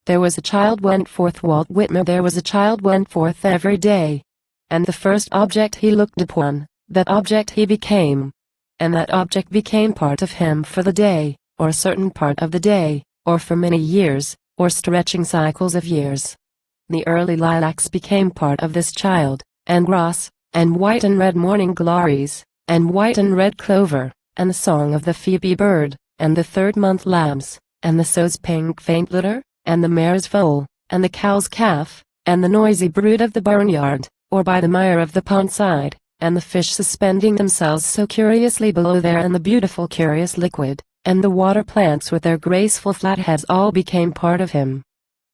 There was a child went forth, Walt Whitman. There was a child went forth every day. And the first object he looked upon, that object he became. And that object became part of him for the day, or a certain part of the day, or for many years, or stretching cycles of years. The early lilacs became part of this child, and grass, and white and red morning glories, and white and red clover, and the song of the phoebe bird, and the third-month lambs, and the sow's pink faint litter, and the mare's foal, and the cow's calf, and the noisy brood of the barnyard, or by the mire of the pond side, and the fish suspending themselves so curiously below there, and the beautiful curious liquid, and the water plants with their graceful flat heads all became part of him.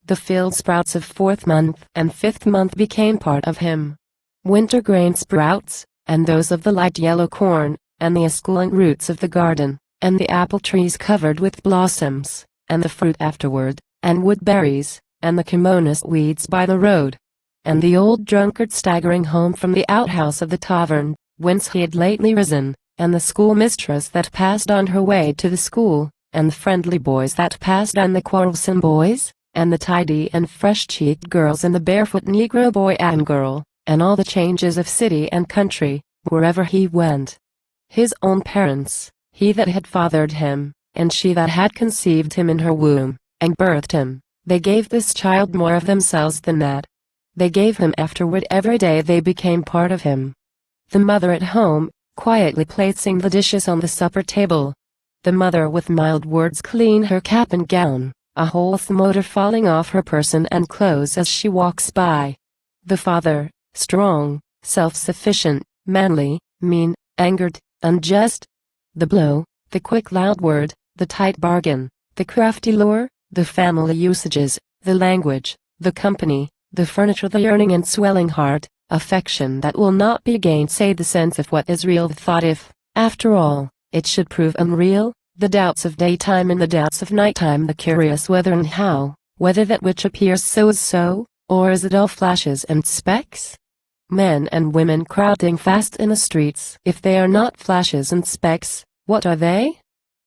The field sprouts of 4th month and 5th month became part of him. Winter grain sprouts, and those of the light yellow corn, and the esculent roots of the garden, and the apple trees covered with blossoms, and the fruit afterward, and woodberries, and the kimonos weeds by the road, and the old drunkard staggering home from the outhouse of the tavern, whence he had lately risen, and the schoolmistress that passed on her way to the school, and the friendly boys that passed on, the quarrelsome boys, and the tidy and fresh-cheeked girls, and the barefoot Negro boy and girl, and all the changes of city and country, wherever he went. His own parents, he that had fathered him, and she that had conceived him in her womb, and birthed him, they gave this child more of themselves than that. They gave him afterward every day. They became part of him. The mother at home, quietly placing the dishes on the supper table. The mother with mild words clean her cap and gown, a wholesome odor falling off her person and clothes as she walks by. The father, strong, self-sufficient, manly, mean, angered, unjust. The blow, the quick loud word, the tight bargain, the crafty lure, the family usages, the language, the company, the furniture, the yearning and swelling heart, affection that will not be gainsaid, the sense of what is real, the thought if, after all, it should prove unreal, the doubts of daytime and the doubts of nighttime, the curious whether and how, whether that which appears so is so, or is it all flashes and specks? Men and women crowding fast in the streets. If they are not flashes and specks, what are they?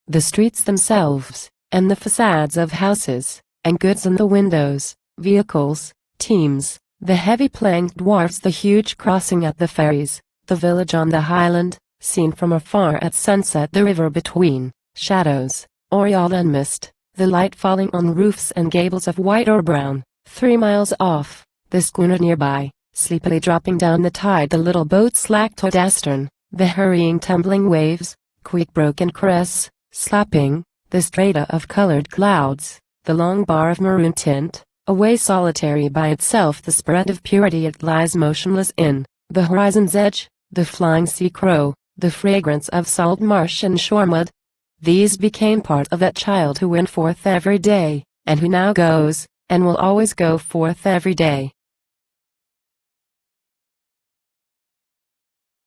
The streets themselves, and the facades of houses, and goods in the windows, vehicles, teams, the heavy planked wharfs, the huge crossing at the ferries, the village on the highland, seen from afar at sunset, the river between, shadows, aureole and mist, the light falling on roofs and gables of white or brown, 3 miles off, the schooner nearby, sleepily dropping down the tide, the little boat slack toward astern, the hurrying tumbling waves, quick broken crests, slapping, the strata of colored clouds, the long bar of maroon tint, away solitary by itself, the spread of purity it lies motionless in, the horizon's edge, the flying sea crow, the fragrance of salt marsh and shore mud. These became part of that child who went forth every day, and who now goes, and will always go forth every day.